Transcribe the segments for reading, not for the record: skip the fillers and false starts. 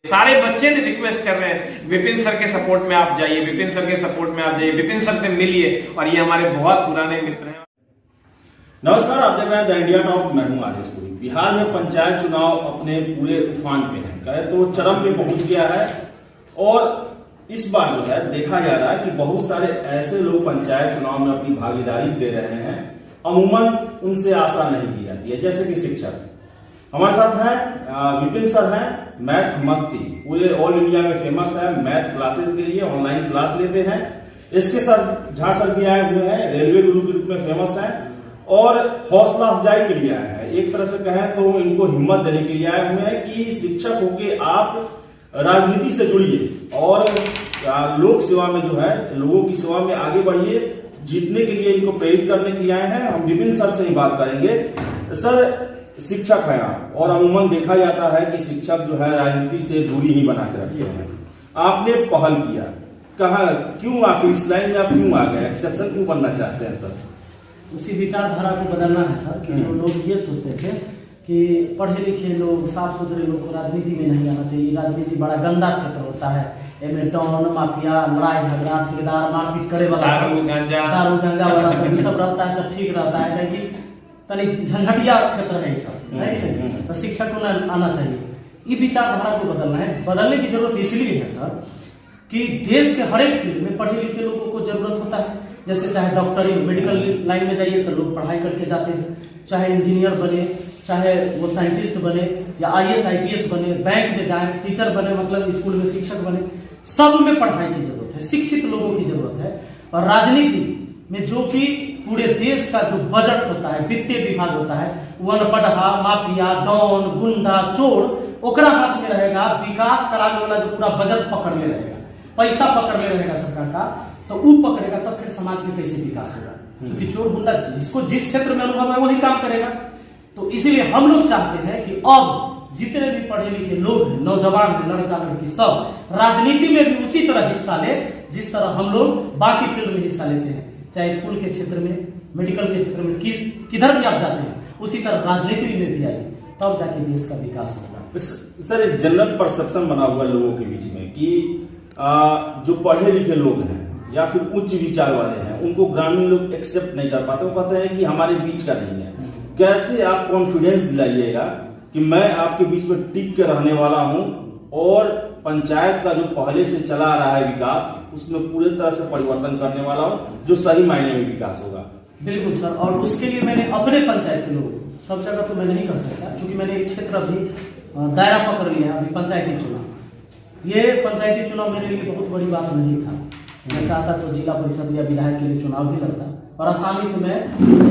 सारे बच्चे ने रिक्वेस्ट कर रहे हैं विपिन सर के सपोर्ट में आप जाइए, विपिन सर के सपोर्ट में आप जाइए, विपिन सर से मिलिए। और ये हमारे बहुत पुराने मित्र हैं। नमस्कार, आप देख रहे हैं द इंडिया टॉक। मैं हूं आदेश पुरी। बिहार में पंचायत चुनाव अपने पूरे उफान पे है, कहे तो चरम पे पहुंच गया है। और इस बार जो है देखा जा रहा है कि बहुत सारे ऐसे लोग पंचायत चुनाव में अपनी भागीदारी दे रहे हैं, अमूमन उनसे आशा नहीं की जाती है। जैसे कि शिक्षक हमारे साथ हैं विपिन सर हैं, मैथ मस्ती पूरे ऑल इंडिया में फेमस है। मैथ क्लासेस के लिए ऑनलाइन क्लास लेते हैं। इसके सर झा सर भी आए हुए हैं, रेलवे गुरु के रूप में फेमस है और हौसला अफजाई के लिए आए हैं। एक तरह से कहें तो इनको हिम्मत देने के लिए आए हुए हैं कि शिक्षक होके आप राजनीति से जुड़िए और लोक सेवा में जो है लोगों की सेवा में आगे बढ़िए। जीतने के लिए इनको प्रेरित करने के लिए आए हैं। हम विपिन सर से ही बात करेंगे। सर, शिक्षक है आप और अमूमन देखा जाता है कि शिक्षक जो है राजनीति से दूरी ही बना के रखते हैं। आपने पहल किया, कहा क्यों आप इस लाइन में आप क्यों आ गए, एक्सेप्शन क्यों बनना चाहते हैं सर? उसी विचारधारा को बदलना है सर कि जो लोग ये सोचते थे कि पढ़े लिखे लोग, साफ सुथरे लोग को राजनीति में नहीं आना चाहिए, राजनीति बड़ा गंदा क्षेत्र होता है, एमे डॉन माफिया, लड़ाई झगड़ा, ठेकेदार मारपीट करे वाला, दारू गंजा वाला सब रहता है तो ठीक रहता है, क्योंकि तनी झंझटिया क्षेत्र है ये सब, नहीं तो शिक्षक को आना चाहिए। ये विचारधारा को बदलना है। बदलने की जरूरत इसलिए है सर कि देश के हर एक फील्ड में पढ़े लिखे लोगों को जरूरत होता है। जैसे चाहे डॉक्टरी मेडिकल लाइन में जाइए तो लोग पढ़ाई करके जाते हैं, चाहे इंजीनियर बने, चाहे वो साइंटिस्ट बने या IAS IPS बने, बैंक में जाए, टीचर बने, मतलब स्कूल में शिक्षक बने, सब में पढ़ाई की जरूरत है, शिक्षित लोगों की जरूरत है। और राजनीति में जो कि पूरे देश का जो बजट होता है, वित्तीय विभाग होता है, वो अनपढ़ा, माफिया, डॉन, गुंडा, चोर ओकरा हाथ में रहेगा। विकास कराने वाला जो पूरा बजट पकड़ ले रहेगा, पैसा पकड़ ले रहेगा सरकार का, तो वो पकड़ेगा तब फिर समाज में कैसे विकास होगा? क्योंकि चोर गुंडा जिसको जिस क्षेत्र में अनुभव है वही काम करेगा। तो इसीलिए हम लोग चाहते हैं कि अब जितने भी पढ़े लिखे लोग हैं, नौजवान हैं, लड़का लड़की, सब राजनीति में भी उसी तरह हिस्सा ले जिस तरह हम लोग बाकी फील्ड में हिस्सा लेते हैं। चाहे स्कूल के क्षेत्र में, मेडिकल के क्षेत्र में, किधर भी आप जाते हैं, उसी तरह राजनीति में भी आइए, तब जाके देश का विकास होगा। सर, एक जनरल परसेप्शन बना हुआ लोगों के बीच में कि जो पढ़े लिखे लोग हैं या फिर उच्च विचार वाले हैं, उनको ग्रामीण लोग एक्सेप्ट नहीं कर पाते। वो कहते हैं कि हमारे बीच का नहीं है। कैसे आप कॉन्फिडेंस दिलाइएगा कि मैं आपके बीच में टिक के रहने वाला हूं और पंचायत का जो पहले से चला आ रहा है विकास, उसमें पूरी तरह से परिवर्तन करने वाला हूं, जो सही मायने में विकास होगा? बिल्कुल सर, और उसके लिए मैंने अपने पंचायत के लोग, सब जगह तो मैं नहीं कर सकता क्योंकि मैंने एक क्षेत्र अभी दायरा पकड़ लिया, अभी पंचायती चुनाव। ये पंचायती चुनाव मेरे लिए बहुत बड़ी बात नहीं था। मैं चाहता तो जिला परिषद या विधायक के लिए चुनाव भी लड़ता और आसानी से मैं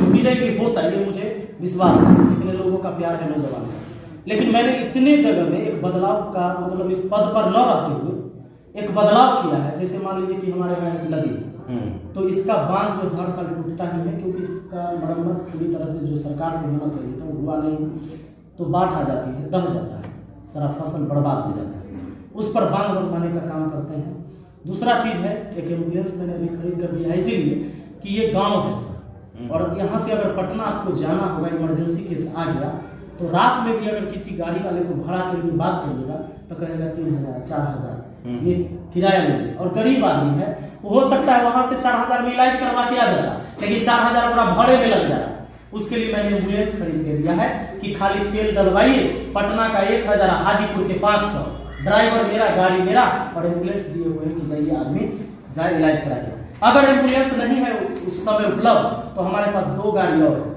विजय भी होता, ये मुझे विश्वास था, जितने लोगों का प्यार है नौजवान का। लेकिन मैंने इतने जगह में एक बदलाव का, मतलब इस पद पर न रहते हुए एक बदलाव किया है। जैसे मान लीजिए कि हमारे यहाँ एक नदी है, तो इसका बांध जो हर साल टूटता ही है क्योंकि इसका मरम्मत पूरी तरह से जो सरकार से होना चाहिए था वो हुआ नहीं, तो बाढ़ आ जाती है, दब जाता है, सारा फसल बर्बाद हो जाता है। उस पर बांध बनवाने का काम करते हैं। दूसरा चीज है, एक एम्बुलेंस मैंने अभी खरीद कर दिया है, इसीलिए कि ये गांव है सर, और यहाँ से अगर पटना आपको जाना होगा, इमरजेंसी केस आ गया, तो रात में भी अगर किसी गाड़ी वाले को भाड़ा के लिए बात करिएगा तो कहेगा 3000 4000 ये किराया लेंगे। और गरीब आदमी है, वो हो सकता है वहां से 4000 में इलाज करवा के आ जाता, लेकिन 4000 पूरा भाड़े में लग जाता। उसके लिए मैंने एम्बुलेंस खरीद के दिया है कि खाली तेल डलवाइए, पटना का 1000, हाजीपुर के 500, ड्राइवर मेरा, गाड़ी मेरा, और एम्बुलेंस दिए हुए हैं कि जाइए आदमी जाए इलाज करा के। अगर एम्बुलेंस नहीं है उस समय उपलब्ध तो हमारे पास 2 गाड़ी और है।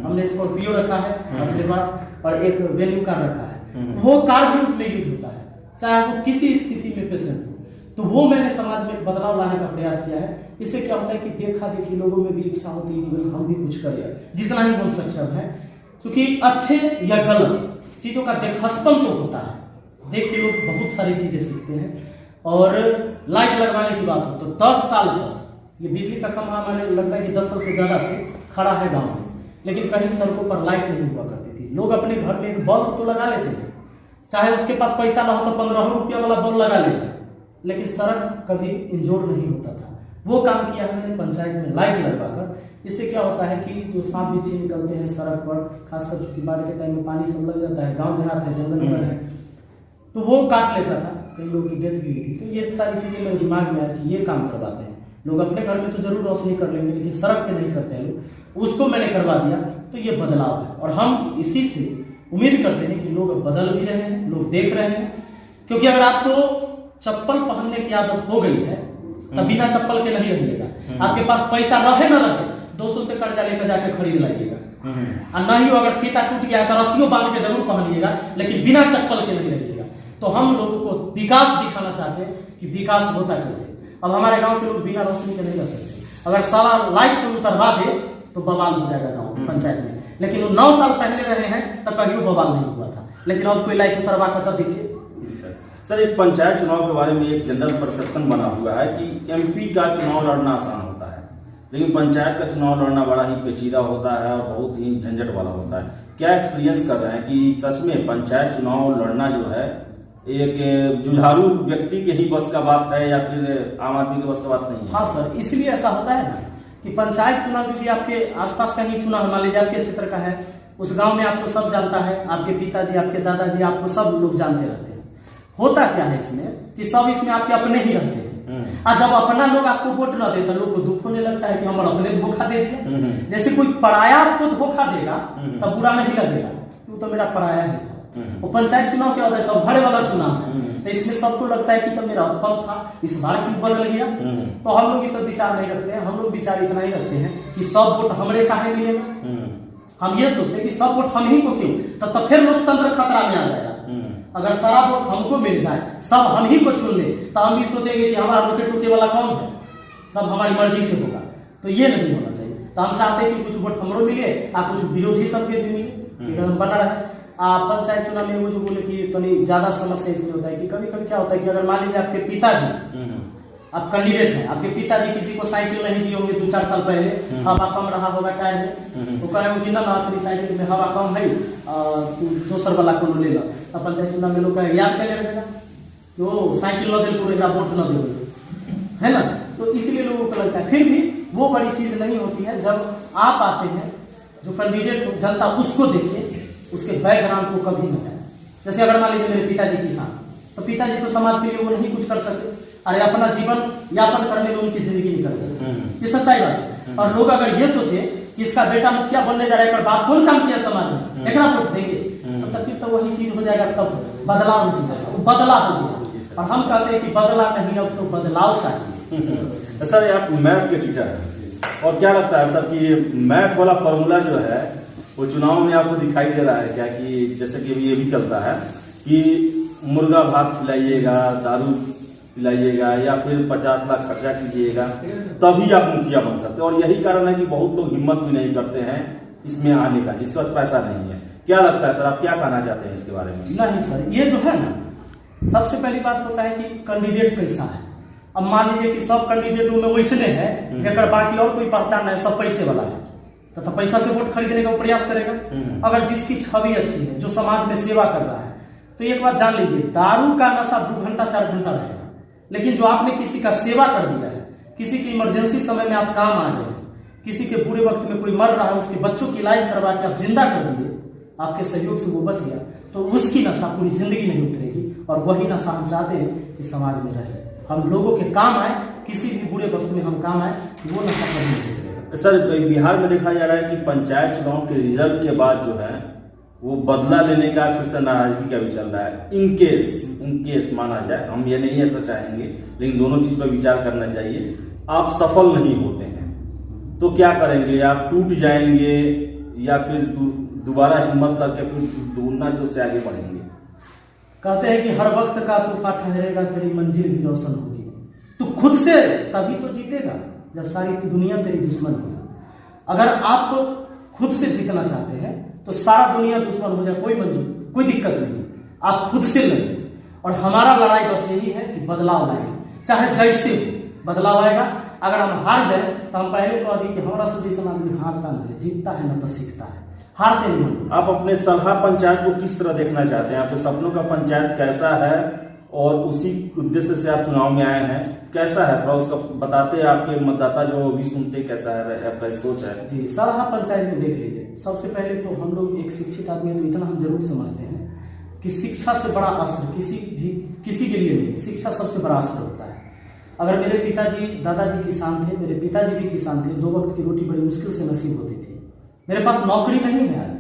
हमने स्कॉर्पियो रखा है अपने पास और एक वेन्यू कार रखा है। वो कार भी उसमें यूज होता है, चाहे वो किसी स्थिति में पेशेंट हो। तो वो मैंने समाज में एक बदलाव लाने का प्रयास किया है। इससे क्या होता है कि देखा देखी लोगों में भी इच्छा होती है कि भाई हम भी कुछ करें, जितना ही हम सक्षम है। क्योंकि अच्छे या गलत चीजों का देखहस्पन तो होता है, देख के लोग बहुत सारी चीजें सीखते हैं। और लाइट लगवाने की बात हो तो 10 साल तक ये बिजली का खंभा मैंने लगता है कि 10 साल से ज्यादा से खड़ा है गांव में, लेकिन कहीं सड़कों पर लाइट नहीं हुआ करती थी। लोग अपने घर में एक बल्ब तो लगा लेते हैं, चाहे उसके पास पैसा ना हो तो 15 रुपया वाला बल्ब लगा लेते, लेकिन सड़क कभी इंजोर नहीं होता था। वो काम किया हमने पंचायत में लाइट लगवाकर। इससे क्या होता है कि जो सांप बिच्छू निकलते हैं सड़क पर, खासकर चूंकि बाढ़ के टाइम में पानी सब लग जाता है, गाँव देहात है, जंगल है, तो वो काट लेता था, कई लोगों की डेथ भी हुई थी। तो ये सारी चीजें मेरे दिमाग में आया कि ये काम करवाते हैं लोग। अपने घर में तो जरूर रोशनी कर लेंगे, लेकिन सड़क पे नहीं करते हैं लोग। उसको मैंने करवा दिया, तो ये बदलाव है। और हम इसी से उम्मीद करते हैं कि लोग बदल भी रहे हैं, लोग देख रहे हैं। क्योंकि अगर आपको चप्पल पहनने की आदत हो गई है तब बिना चप्पल के नहीं रहिएगा। आपके पास पैसा रहे न रहे 200 से कर्जा लेकर जाके खरीद लाइएगा, और नहीं हो अगर फीता टूट गया तो रस्सियों बांध के जरूर पहनिएगा, लेकिन बिना चप्पल के नहीं रहिएगा। तो हम लोगों को विकास दिखाना चाहते हैं कि विकास होता कैसे। अब हमारे गांव के लोग बिना रोशनी के नहीं रह सकते। अगर साला लाइट को उतरवा दे तो बवाल हो जाएगा गांव पंचायत में। लेकिन वो 9 साल पहले रहे हैं तो कहीं बवाल नहीं हुआ था। लेकिन अब कोई लाइट उतरवा कर देखिए। सर, एक पंचायत चुनाव के बारे में एक जनरल परसेप्शन बना हुआ है कि एमपी का चुनाव लड़ना आसान होता है, लेकिन पंचायत का चुनाव लड़ना बड़ा ही पेचीदा होता है और बहुत ही झंझट वाला होता है। क्या एक्सपीरियंस कर रहे हैं कि सच में पंचायत चुनाव लड़ना जो है एक जुझारू व्यक्ति के ही बस का बात है या फिर आम आदमी के बस का बात नहीं है? हाँ सर, इसलिए ऐसा होता है ना कि पंचायत चुनाव जो भी आपके आसपास का ही चुनाव, मान लीजिए आपके क्षेत्र का है, उस गांव में आपको सब जानता है, आपके पिताजी, आपके दादाजी, आपको सब लोग जानते रहते हैं। होता क्या है इसमें कि सब इसमें आपके अपने ही रहते हैं। और जब अपना लोग आपको वोट न देता, लोग को दुख होने लगता है कि हमारे अपने धोखा दे दिया। जैसे कोई पराया आपको धोखा देगा तब बुरा नहीं लगेगा, वो तो मेरा पराया ही था। वो पंचायत चुनाव क्या होता है, सब भरे वाला चुनाव है, तो इसमें सबको लगता है कि तो मेरा अपन था, इस बार क्यों बदल गया। तो हम लोग इस पर विचार नहीं रखते हैं। हम लोग विचार इतना ही रखते हैं कि सब वोट हमरे काहे मिलेगा। हम ये सोचते हैं कि सब वोट हम ही को क्यों, तब फिर लोकतंत्र खतरा में आ जाएगा। अगर सारा वोट हमको मिल जाए, सब हम ही को चुन ले, तो हम भी सोचेंगे कि हमारा रोके टोके वाला कौन है, सब हमारी मर्जी से होगा। तो ये नहीं होना चाहिए। तो हम चाहते हैं कि कुछ वोट हमरो मिले और कुछ विरोधी सबके भी मिले, बना रहे। पंचायत चुनाव में वो जो बोले कि तो नहीं ज्यादा समस्या इसमें होता है कि कभी कभी क्या होता है कि अगर मान लीजिए आपके पिताजी आप कैंडिडेट हैं, आपके पिताजी किसी को साइकिल नहीं दिए होंगे 2-4 साल पहले, हवा कम रहा होगा टायर में, तो कह रहे हो कि ना अपनी साइकिल में हवा कम है, दोसर वाला को ले लो। अब पंचायत चुनाव में लोग याद क्या रहेगा कि वो साइकिल न दे तो वोट न दे, है ना। तो इसलिए लोगों को लगता है। फिर भी वो बड़ी चीज नहीं होती है। जब आप आते हैं, जो कैंडिडेट जनता उसको देखिए, उसके बैकग्राउंड को कभी न है। जैसे अगर मान लीजिए मेरे पिताजी किसान, तो पिताजी तो समाज के लिए वो नहीं कुछ कर सकते, अरे अपना जीवन यापन करने में उनकी जिंदगी निकल गई। ये सच्चाई बात है। और लोग अगर ये सोचे कि इसका बेटा मुखिया बनने जा रहा है, बाप कौन काम किया समाज में, एक वोट देंगे, तब तक तो वही चीज हो जाएगा, तब बदलाव हो जाएगा, बदलाव हो गया। और हम कहते हैं कि बदला नहीं, अब तो बदलाव चाहिए। सर, आप मैथ के टीचर हैं और क्या लगता है सर कि ये मैथ वाला फॉर्मूला जो है वो चुनाव में आपको दिखाई दे रहा है क्या? कि जैसे कि ये भी चलता है कि मुर्गा भात खिलाइएगा, दारू पिलाइएगा या फिर 50 लाख खर्चा कीजिएगा तभी आप मुखिया बन सकते हैं। और यही कारण है कि बहुत लोग हिम्मत भी नहीं करते हैं इसमें आने का, जिसके पास पैसा नहीं है। क्या लगता है सर, आप क्या कहना चाहते हैं इसके बारे में? नहीं सर, ये जो है ना, सबसे पहली बात होता है कि कैंडिडेट कैसा है। अब मान लीजिए कि सब कैंडिडेटों में वैसने है जगह बाकी और कोई पहचान है, सब पैसे वाला है, तो पैसा से वोट खरीदने का प्रयास करेगा। अगर जिसकी छवि अच्छी है, जो समाज में सेवा कर रहा है, तो एक बात जान लीजिए, दारू का नशा 2 घंटा 4 घंटा रहेगा, लेकिन जो आपने किसी का सेवा कर दिया है, किसी की इमरजेंसी समय में आप काम आ गए, किसी के बुरे वक्त में कोई मर रहा है, उसके बच्चों की इलाज करवा के आप जिंदा कर दिए, आपके सहयोग से वो बच गया, तो उसकी नशा पूरी जिंदगी नहीं उतरेगी। और वही नशा हम चाहते हैं कि समाज में रहे, हम लोगों के काम आए, किसी भी बुरे वक्त में हम काम आए, वो नशा कभी नहीं उतरेगा। सर, बिहार में देखा जा रहा है कि पंचायत चुनाव के रिजल्ट के बाद जो है वो बदला लेने का फिर से नाराजगी का भी चल रहा है। इन केस माना जाए, हम ये नहीं ऐसा चाहेंगे, लेकिन दोनों चीज पर विचार करना चाहिए, आप सफल नहीं होते हैं तो क्या करेंगे? आप टूट जाएंगे या फिर दोबारा हिम्मत करके फिर दूरना जो से आगे बढ़ेंगे? कहते हैं कि हर वक्त का तूफान ठहरेगा, तेरी मंजिल भी रोशन होगी। तू खुद से तभी तो जीतेगा जब सारी दुनिया तेरी दुश्मन होगी। अगर आप खुद से जीतना चाहते हैं तो सारा दुनिया दुश्मन हो जाए, कोई मंजूर, कोई दिक्कत नहीं, आप खुद से लड़िए। और हमारा लड़ाई बस यही है कि बदलाव लाएंगे, चाहे जैसे बदलाव आएगा। अगर हम हार गए तो हम पहले कह दी कि हमारा से जैसा आदमी हारता नहीं, जीतता है ना तो सीखता है, हारते नहीं हम। आप अपने सलाह पंचायत को किस तरह देखना चाहते हैं? आपके सपनों का पंचायत कैसा है और उसी उद्देश्य से आप चुनाव में आए हैं, कैसा है थोड़ा उसका बताते हैं, आपके मतदाता जो भी सुनते कैसा है आपका सोच है? जी, सलाह पंचायत में देख लीजिए, सबसे पहले तो हम लोग एक शिक्षित आदमी है तो इतना हम जरूर समझते हैं कि शिक्षा से बड़ा अस्त्र किसी के लिए नहीं, शिक्षा सबसे बड़ा अस्त्र होता है। अगर मेरे पिताजी दादाजी किसान थे, मेरे पिताजी भी किसान थे, 2 वक्त की रोटी बड़ी मुश्किल से नसीब होती थी। मेरे पास नौकरी नहीं है आज,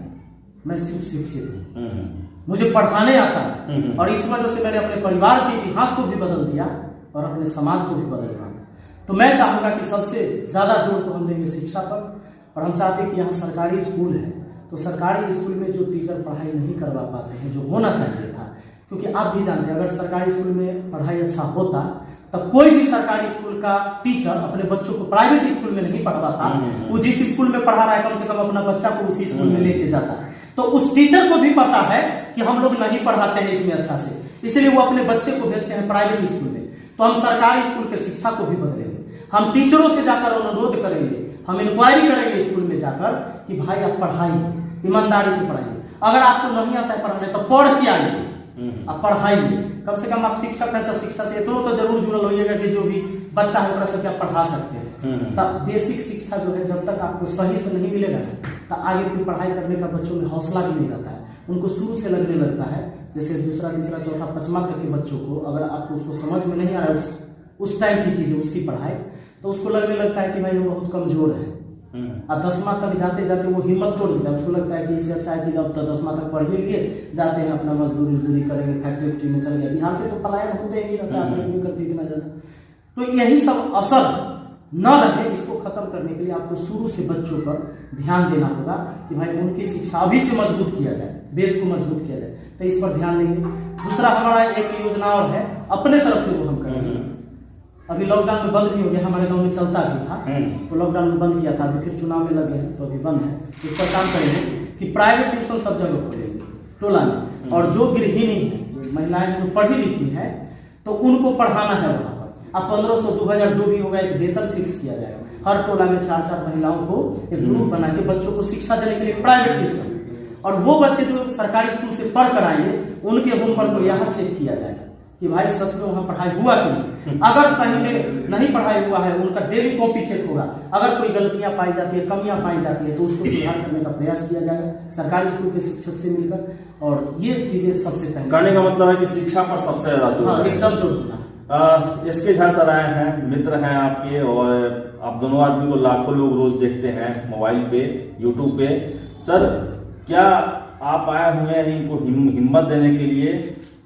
मैं सिर्फ शिक्षित हूँ, मुझे पढ़ाने आता है, और इस वजह से मैंने अपने परिवार के इतिहास को भी बदल दिया और अपने समाज को भी बदल दिया। तो मैं चाहूंगा कि सबसे ज्यादा जोर तो हम देंगे शिक्षा पर, और हम चाहते हैं कि यहाँ सरकारी स्कूल है तो सरकारी स्कूल में जो टीचर पढ़ाई नहीं करवा पाते हैं, जो होना चाहिए था, क्योंकि आप भी जानते हैं अगर सरकारी स्कूल में पढ़ाई अच्छा होता तब कोई भी सरकारी स्कूल का टीचर अपने बच्चों को प्राइवेट स्कूल में नहीं पढ़वाता। वो जिस स्कूल में पढ़ा रहा है कम से कम अपना बच्चा को उसी स्कूल में लेके जाता है, तो उस टीचर को भी पता है कि हम लोग नहीं पढ़ाते हैं इसमें अच्छा से, इसलिए वो अपने बच्चे को भेजते हैं प्राइवेट स्कूल में। तो हम सरकारी स्कूल के शिक्षा को भी बदलेंगे, हम टीचरों से जाकर अनुरोध करेंगे, हम इंक्वायरी करेंगे स्कूल में जाकर कि भाई आप पढ़ाइए, ईमानदारी से पढ़ाइए, अगर आपको नहीं आता है पढ़ाने तो पढ़ के आइए, आप पढ़ाइए, कम से कम आप शिक्षक हैं तो शिक्षा से इतना तो जरूर जुड़ल होइएगा कि जो भी बच्चा है ओकरा सबके आप पढ़ा सकते हैं। तब बेसिक शिक्षा जो है जब तक आपको सही से नहीं मिलेगा तो आगे की पढ़ाई करने का बच्चों में हौसला भी नहीं रहता है, उनको शुरू से लगने लगता है। जैसे दूसरा तीसरा चौथा पांचवा तक के बच्चों को अगर आपको उसको समझ में नहीं आया उस टाइम की चीजें उसकी पढ़ाई, तो उसको लगने लगता है कि भाई हम बहुत कमजोर है, और 10वां तक जाते जाते वो हिम्मत तोड़ देता है, उसको लगता है कि इससे अच्छा है कि अब तो 10वां तक पढ़ लिए जाते हैं अपना मजदूरी करेंगे, फैक्ट्री में चल गए। बिहार से तो पलायन होते ही रहता है, नहीं करती इतना ज्यादा। तो यही सब असर न रहे, इसको खत्म करने के लिए आपको शुरू से बच्चों पर ध्यान देना होगा कि भाई उनकी शिक्षा अभी से मजबूत किया जाए, देश को मजबूत किया जाए, तो इस पर ध्यान देंगे। दूसरा हमारा एक योजना और है अपने तरफ से वो हम करेंगे। अभी लॉकडाउन में बंद नहीं हो गया, हमारे गांव में चलता भी था, तो लॉकडाउन में बंद किया था, अभी फिर चुनाव में लगे हैं तो अभी बंद है। इस पर काम करेंगे कि प्राइवेट ट्यूशन सब जगह खोलेंगे टोला में, और जो गृहिणी है, महिलाएं जो पढ़ी लिखी है तो उनको पढ़ाना है वहां पर। अब 1500 2000 जो भी होगा एक वेतन फिक्स किया जाएगा, हर टोला में 4-4 महिलाओं को एक ग्रुप बना के बच्चों को शिक्षा देने के लिए प्राइवेट ट्यूशन, और वो बच्चे जो सरकारी स्कूल से पढ़ कर आएंगे उनके होमवर्क को यहाँ चेक किया जाएगा कि भाई सच में वहां पढ़ाई हुआ कि नहीं। अगर सही में नहीं पढ़ाई हुआ है उनका डेली कॉपी चेक होगा, अगर कोई गलतियां पाई जाती है, कमियां पाई जाती है तो उसको सुधार करने का प्रयास किया जाएगा सरकारी स्कूल के शिक्षक से मिलकर, और ये चीजें सबसे पहले करने का मतलब है कि शिक्षा पर सबसे ज्यादा जोर एकदम जोर। इसके झा सर आए हैं, मित्र हैं आपके, और आप दोनों आदमी को लाखों लोग रोज देखते हैं मोबाइल पे, यूट्यूब पे। सर क्या आप आए हुए हैं इनको हिम्मत देने के लिए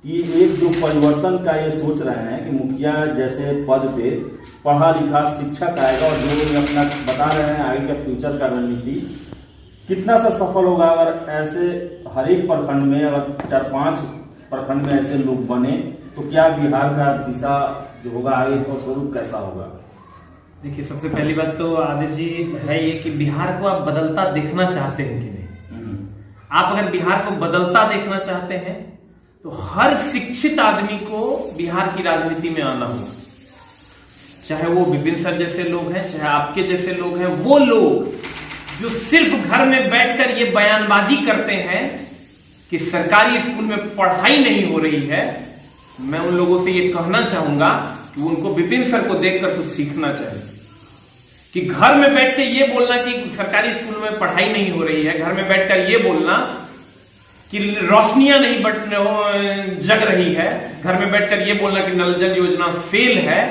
कि एक जो परिवर्तन का ये सोच रहे हैं कि मुखिया जैसे पद पे पढ़ा लिखा शिक्षक आएगा, और जो अपना बता रहे हैं आगे का फ्यूचर का रणनीति कितना सा सफल होगा? अगर ऐसे हर एक प्रखंड में अगर 4-5 प्रखंड में ऐसे लोग बने तो क्या बिहार का दिशा जो होगा आगे का स्वरूप कैसा होगा? देखिए, सबसे पहली बात तो आदित्य जी है ये कि बिहार को आप बदलता देखना चाहते हैं कि नहीं। आप अगर बिहार को बदलता देखना चाहते हैं तो हर शिक्षित आदमी को बिहार की राजनीति में आना होगा, चाहे वो विपिन सर जैसे लोग हैं, चाहे आपके जैसे लोग हैं। वो लोग जो सिर्फ घर में बैठकर ये बयानबाजी करते हैं कि सरकारी स्कूल में पढ़ाई नहीं हो रही है, मैं उन लोगों से ये कहना चाहूंगा कि उनको विपिन सर को देखकर कुछ सीखना चाहिए। कि घर में बैठ के ये बोलना कि सरकारी स्कूल में पढ़ाई नहीं हो रही है, घर में बैठकर ये बोलना कि रोशनियां नहीं जग रही है, घर में बैठकर ये बोलना कि नल जल योजना फेल है,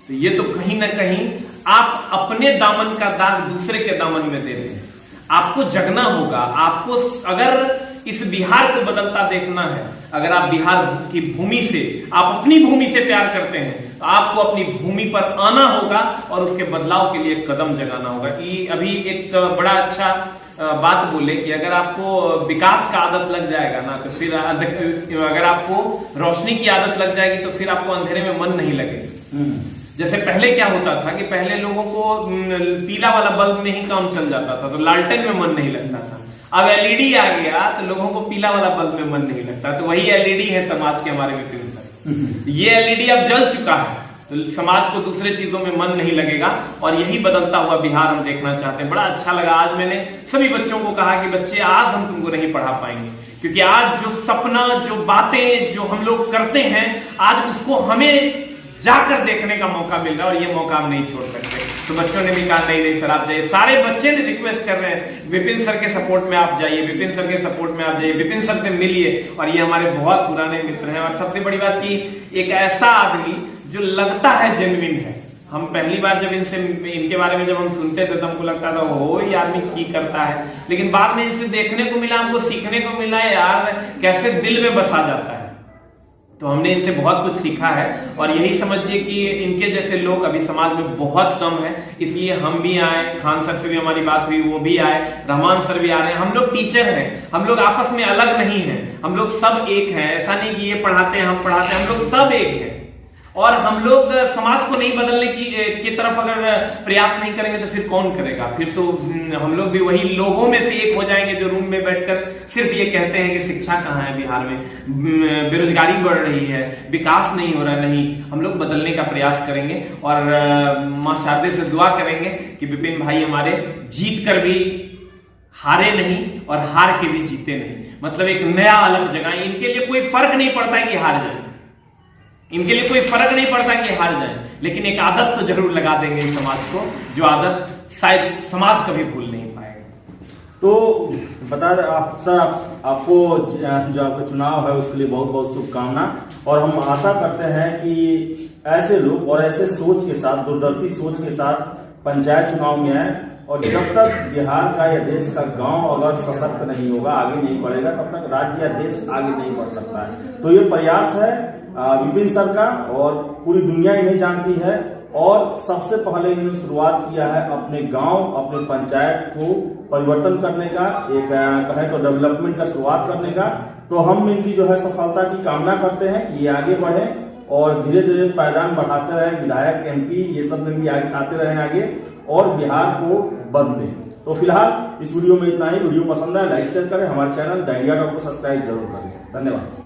तो ये तो कहीं ना कहीं आप अपने दामन का दाग दूसरे के दामन में दे रहे हैं। आपको जगना होगा। आपको अगर इस बिहार को बदलता देखना है, अगर आप बिहार की भूमि से, आप अपनी भूमि से प्यार करते हैं, तो आपको अपनी भूमि पर आना होगा और उसके बदलाव के लिए कदम जगाना होगा। कि अभी एक बड़ा अच्छा बात बोले कि अगर आपको विकास का आदत लग जाएगा ना, तो फिर अगर आपको रोशनी की आदत लग जाएगी तो फिर आपको अंधेरे में मन नहीं लगेगा। जैसे पहले क्या होता था कि पहले लोगों को पीला वाला बल्ब में ही काम चल जाता था, तो लालटेन में मन नहीं लगता था। अब एलईडी आ गया तो लोगों को पीला वाला बल्ब में मन नहीं लगता, तो वही एलईडी है समाज के हमारे विपिन सर। ये एलईडी अब जल चुका है, तो समाज को दूसरे चीजों में मन नहीं लगेगा, और यही बदलता हुआ बिहार हम देखना चाहते हैं। बड़ा अच्छा लगा, आज मैंने सभी बच्चों को कहा कि बच्चे आज हम तुमको नहीं पढ़ा पाएंगे, क्योंकि आज जो सपना, जो बातें जो हम लोग करते हैं, आज उसको हमें जाकर देखने का मौका मिल रहा है और ये मौका हम नहीं छोड़ सकते। तो बच्चों ने भी कहा नहीं नहीं सर आप जाइए, सारे बच्चे ने रिक्वेस्ट कर रहे हैं विपिन सर के सपोर्ट में आप जाइए, विपिन सर के सपोर्ट में आप जाइए, विपिन सर से मिलिए। और ये हमारे बहुत पुराने मित्र हैं और सबसे बड़ी बात की एक ऐसा आदमी जो लगता है जेन्युइन है। हम पहली बार जब इनके बारे में जब हम सुनते थे तो हमको लगता था हो ये आदमी की करता है, लेकिन बाद में इनसे देखने को मिला, हमको सीखने को मिला यार कैसे दिल में बसा जाता है। तो हमने इनसे बहुत कुछ सीखा है और यही समझिए कि इनके जैसे लोग अभी समाज में बहुत कम है, इसलिए हम भी आए, खान सर से भी हमारी बात हुई, वो भी आए, रहमान सर भी आ रहे हैं। हम लोग टीचर हैं, हम लोग आपस में अलग नहीं हैं, हम लोग सब एक हैं। ऐसा नहीं कि ये पढ़ाते हैं हम पढ़ाते हैं, हम लोग सब एक हैं। और हम लोग समाज को नहीं बदलने की तरफ अगर प्रयास नहीं करेंगे तो फिर कौन करेगा? फिर तो हम लोग भी वही लोगों में से एक हो जाएंगे जो रूम में बैठकर सिर्फ ये कहते हैं कि शिक्षा कहाँ है बिहार में, बेरोजगारी बढ़ रही है, विकास नहीं हो रहा। नहीं, हम लोग बदलने का प्रयास करेंगे और मां शारदे से दुआ करेंगे कि विपिन भाई हमारे जीत कर भी हारे नहीं और हार के भी जीते नहीं। मतलब एक नया अलग जगह, इनके लिए कोई फर्क नहीं पड़ता है कि हार जाए, इनके लिए कोई फर्क नहीं पड़ता कि हार जाए, लेकिन एक आदत तो जरूर लगा देंगे इस समाज को, जो आदत शायद समाज कभी भूल नहीं पाएगा। तो बता दें आप सर, आपको जो आपका चुनाव है उसके लिए बहुत बहुत शुभकामना। और हम आशा करते हैं कि ऐसे लोग और ऐसे सोच के साथ, दूरदर्शी सोच के साथ पंचायत चुनाव में आए। और जब तक बिहार का या देश का गांव अगर सशक्त नहीं होगा, आगे नहीं बढ़ेगा, तब तक राज्य या देश आगे नहीं बढ़ सकता है। तो ये प्रयास है विपिन सर का और पूरी दुनिया इन्हें जानती है। और सबसे पहले इन्होंने शुरुआत किया है अपने गांव, अपने पंचायत को परिवर्तन करने का, एक कहें तो डेवलपमेंट का शुरुआत करने का। तो हम इनकी जो है सफलता की कामना करते हैं कि ये आगे बढ़े और धीरे धीरे पायदान बढ़ाते रहें, विधायक MP ये सब में भी आते रहें आगे और बिहार को बदलें। तो फिलहाल इस वीडियो में इतना ही। वीडियो पसंद आए लाइक शेयर करें, हमारे चैनल द इंडिया टॉप को सब्सक्राइब जरूर करें। धन्यवाद।